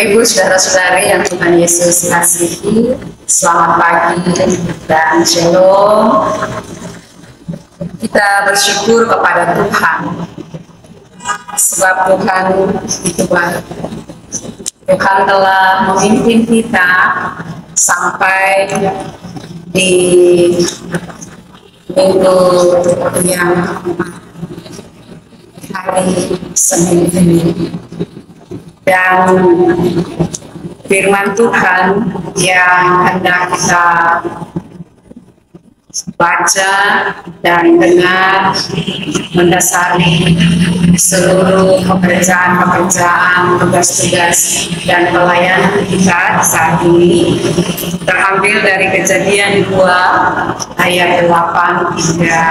Ibu, saudara-saudari yang Tuhan Yesus kasihi, selamat pagi dan shalom. Kita bersyukur kepada Tuhan, sebab Tuhan itu baik. Tuhan telah memimpin kita sampai di minggu yang hari Senin ini. Dan firman Tuhan yang hendak kita baca dan dengar mendasari seluruh pekerjaan-pekerjaan, tugas-tugas dan pelayanan kita saat ini terambil dari Kejadian 2 ayat 8 hingga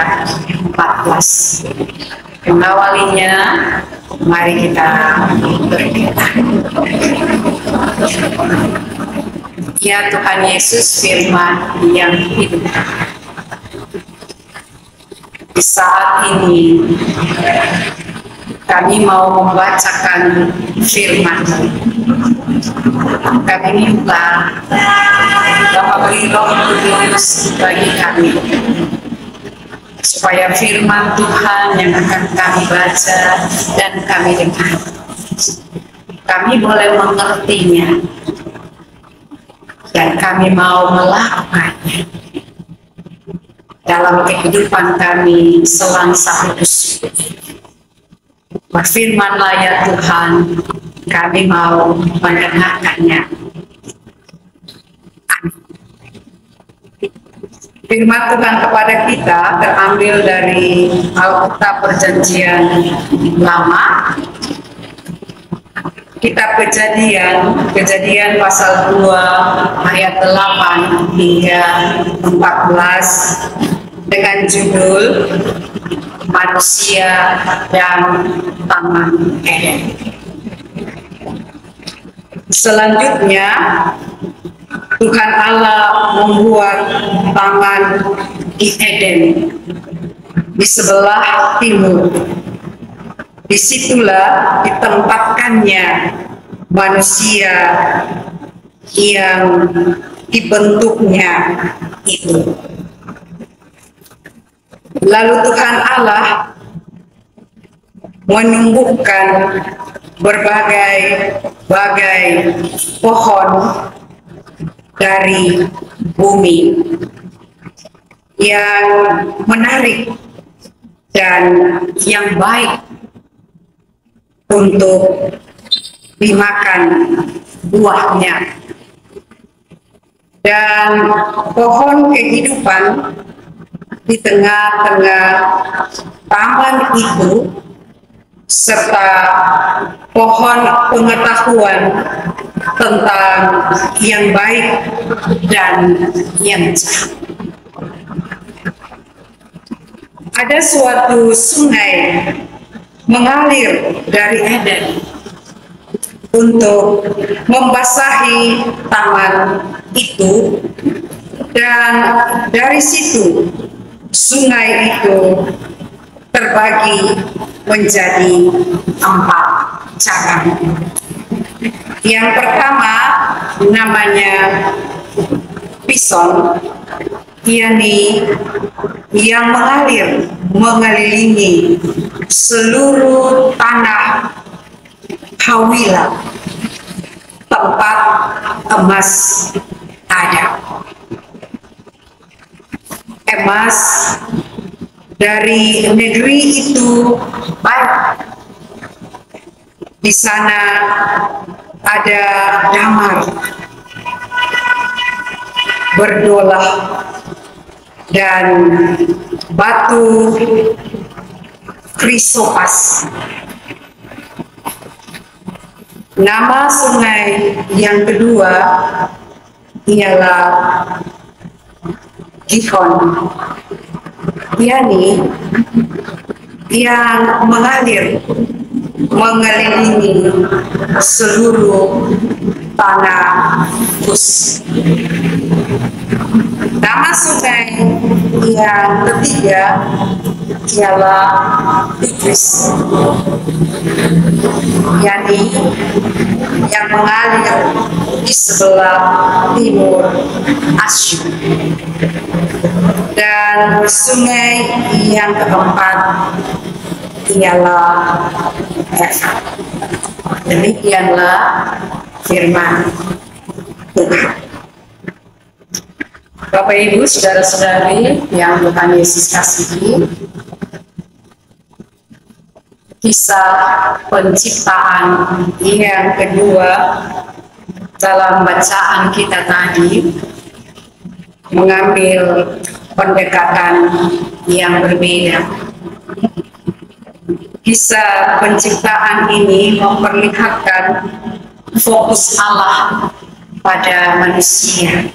14. Mengawalinya, mari kita berdoa. Ya Tuhan Yesus, firman yang hidup, di saat ini kami mau membacakan firman. Kami minta Bapa beri Roh Kudus bagi kami, supaya firman Tuhan yang akan kami baca dan kami dengar, kami boleh mengertinya dan kami mau melakukannya dalam kehidupan kami selangsa hidup. Berfirmanlah ya Tuhan, kami mau mendengarkannya. Firman Tuhan kepada kita terambil dari Alkitab Perjanjian Lama, Kitab Kejadian pasal 2 ayat 8 hingga 14 dengan judul Manusia dan Taman Eden. Selanjutnya, Tuhan Allah membuat taman di Eden di sebelah timur. Disitulah ditempatkannya manusia yang dibentuknya itu. Lalu Tuhan Allah menumbuhkan berbagai pohon dari bumi yang menarik dan yang baik untuk dimakan buahnya. Dan pohon kehidupan di tengah-tengah taman itu, serta pohon pengetahuan tentang yang baik dan yang jahat. Ada suatu sungai mengalir dari Eden untuk membasahi taman itu, dan dari situ sungai itu terbagi menjadi 4 cabang. Yang pertama namanya Pison, yakni yang mengalir mengelilingi seluruh tanah Hawila, tempat emas ada. Emas dari negeri itu baik. Di sana ada damar, berdolah, dan batu krisopas. Nama sungai yang kedua ialah Gihon, yakni yang mengalir mengelilingi seluruh tanah Kus. Nama sungai Yang ketiga ialah Tigris, yakni yang mengalir di sebelah timur Asia. Dan sungai yang keempat ialah Efrat. Demikianlah firman Tuhan. Bapak Ibu, saudara-saudari yang Tuhan Yesus kasihi, kisah penciptaan yang kedua dalam bacaan kita tadi mengambil pendekatan yang berbeda. Kisah penciptaan ini memperlihatkan fokus Allah pada manusia.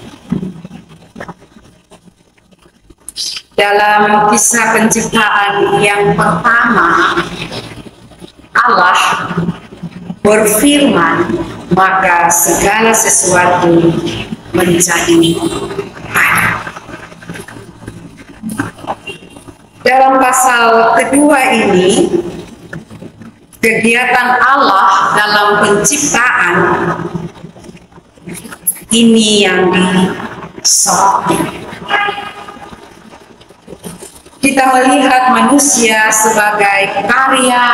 Dalam kisah penciptaan yang pertama, Allah berfirman, maka segala sesuatu menjadi ada. Dalam pasal kedua ini, kegiatan Allah dalam penciptaan ini yang disoroti. Kita melihat manusia sebagai karya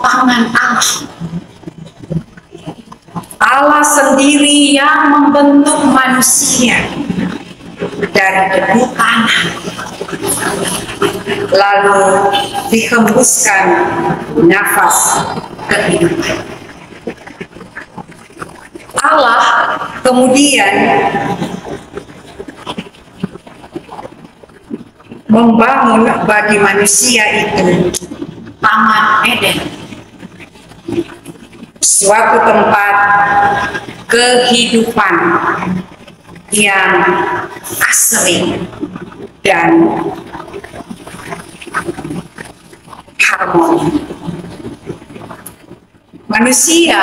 tangan Allah. Allah sendiri yang membentuk manusia dari debu tanah, lalu dihembuskan nafas kehidupan. Allah kemudian membangun bagi manusia itu Taman Eden, suatu tempat kehidupan yang asri dan harmoni. Manusia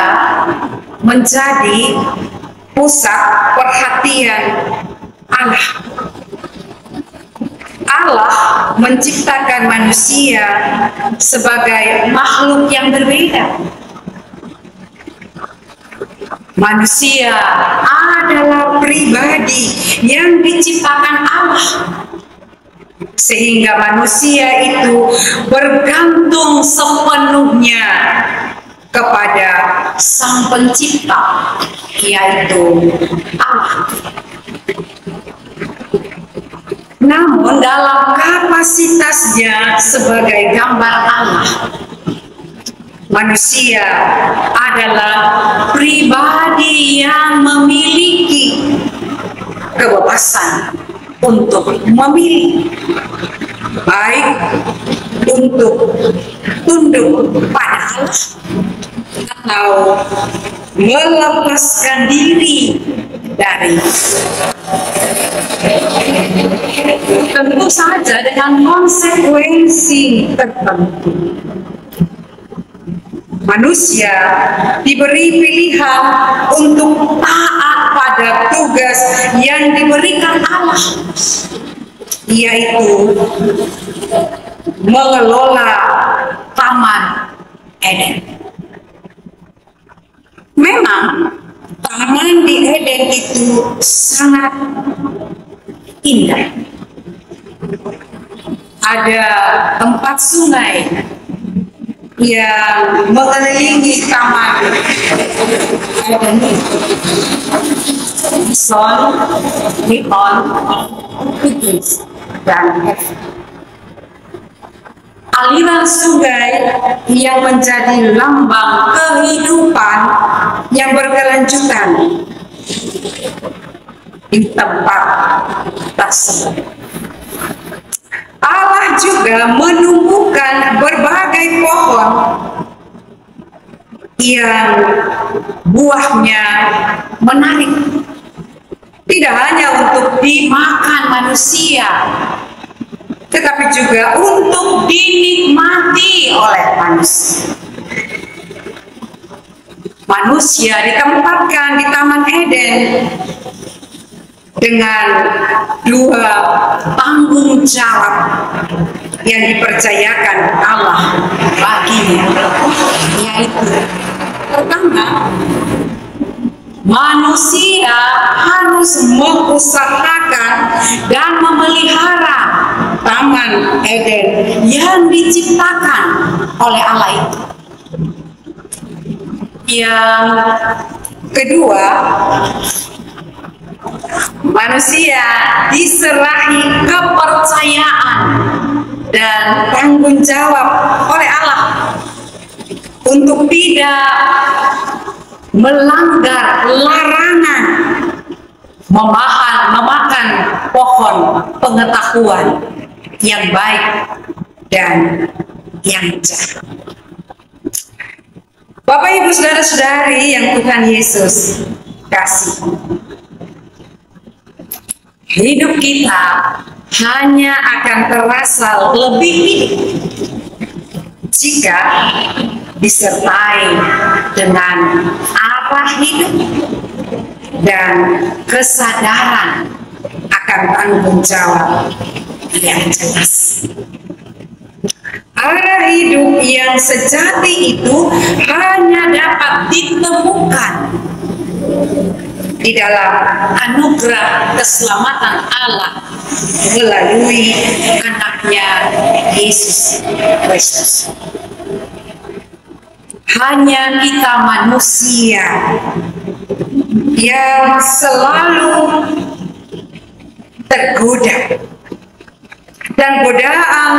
menjadi pusat perhatian Allah. Allah menciptakan manusia sebagai makhluk yang berbeda. Manusia adalah pribadi yang diciptakan Allah, sehingga manusia itu bergantung sepenuhnya kepada Sang Pencipta, yaitu Allah. Namun dalam kapasitasnya sebagai gambar Allah, manusia adalah pribadi yang memiliki kebebasan untuk memilih, baik untuk tunduk pada Allah atau melepaskan diri dari. Tentu saja dengan konsekuensi tertentu. Manusia diberi pilihan untuk taat pada tugas yang diberikan Allah, yaitu mengelola Taman Eden. Memang taman di Eden itu sangat indah. Ada 4 sungai yang mengelilingi taman Eden. Son, Gihon, Tigris, dan Efrat. Aliran sungai yang menjadi lambang kehidupan yang berkelanjutan di tempat tersebut. Allah juga menumbuhkan berbagai pohon yang buahnya menarik, tidak hanya untuk dimakan manusia, tetapi juga untuk dinikmati oleh manusia. Manusia ditempatkan di Taman Eden dengan dua tanggung jawab yang dipercayakan Allah baginya, yaitu pertama, manusia harus mengusahakan dan memelihara Taman Eden yang diciptakan oleh Allah itu. Yang kedua, manusia diserahi kepercayaan dan tanggung jawab oleh Allah untuk tidak melanggar larangan memakan pohon pengetahuan yang baik dan yang jahat. Bapak Ibu saudara-saudari yang Tuhan Yesus kasih, hidup kita hanya akan terasa lebih hidup jika disertai dengan arah hidup dan kesadaran akan tanggung jawab yang jelas. Arah hidup yang sejati itu hanya dapat ditemukan di dalam anugerah keselamatan Allah melalui anaknya Yesus Kristus. Hanya kita manusia yang selalu tergoda, dan godaan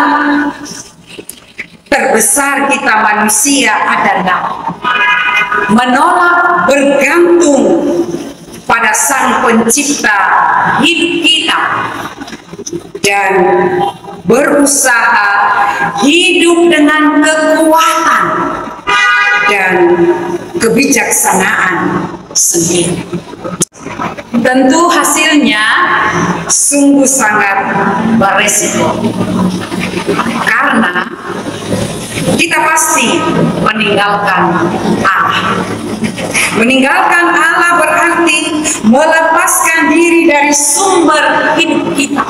terbesar kita manusia adalah menolak bergantung pada Sang Pencipta hidup kita dan berusaha hidup dengan kekuatan dan kebijaksanaan sendiri. Tentu hasilnya sungguh sangat beresiko, karena kita pasti meninggalkan Allah. Meninggalkan Allah berarti melepaskan diri dari sumber hidup kita.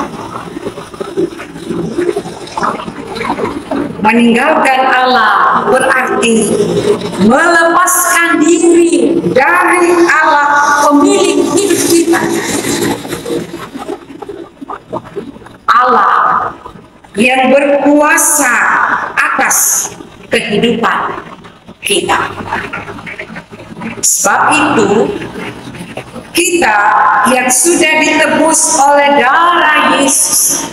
Meninggalkan Allah berarti melepaskan diri dari Allah pemilik hidup kita. Allah yang berkuasa atas kehidupan kita. Sebab itu, kita yang sudah ditebus oleh darah Yesus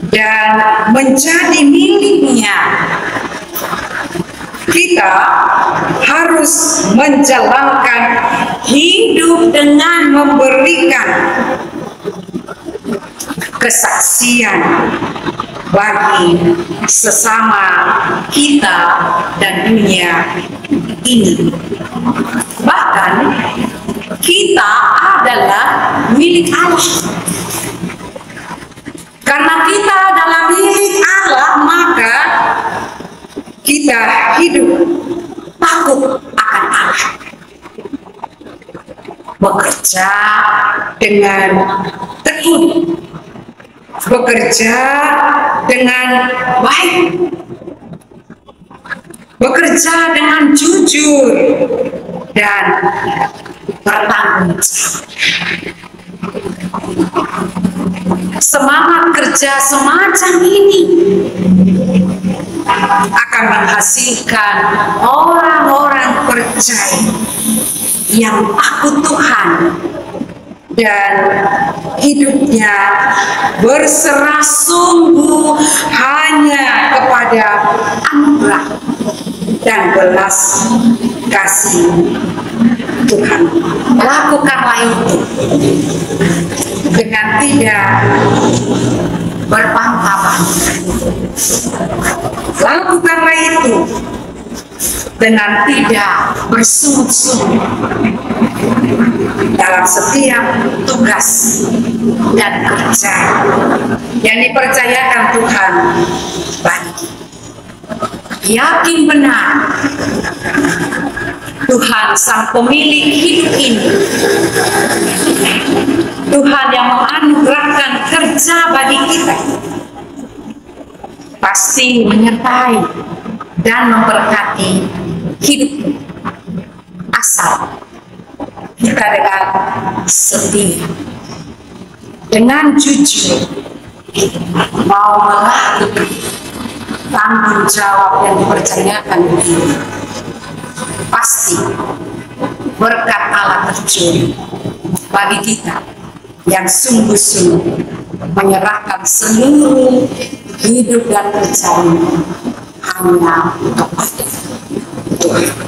dan menjadi miliknya, kita harus menjalankan hidup dengan memberikan kesaksian bagi sesama kita dan dunia ini. Bahkan kita adalah milik Allah. Karena kita adalah milik Allah, maka kita hidup takut akan Allah. Bekerja dengan tekun, bekerja dengan baik, bekerja dengan jujur dan bertanggung jawab. Semangat kerja semacam ini akan menghasilkan orang-orang percaya yang takut Tuhan dan hidupnya berserah sungguh hanya kepada anugerah dan belas kasih Tuhan. Lakukanlah itu dengan tidak berbangga-bangga. Lakukanlah itu dengan tidak bersungut-sungut dalam setiap tugas dan kerja yang dipercayakan Tuhan bagi. Yakin benar Tuhan Sang Pemilik hidup ini Tuhan yang menganugerahkan kerja bagi kita pasti menyertai dan memberkati hidup asal kita dengan setia, dengan jujur mau melakukan tanggung jawab yang dipercayakan itu. Pasti berkat Allah terjun bagi kita yang sungguh-sungguh menyerahkan seluruh hidup dan kerjaan hanya kepada Tuhan.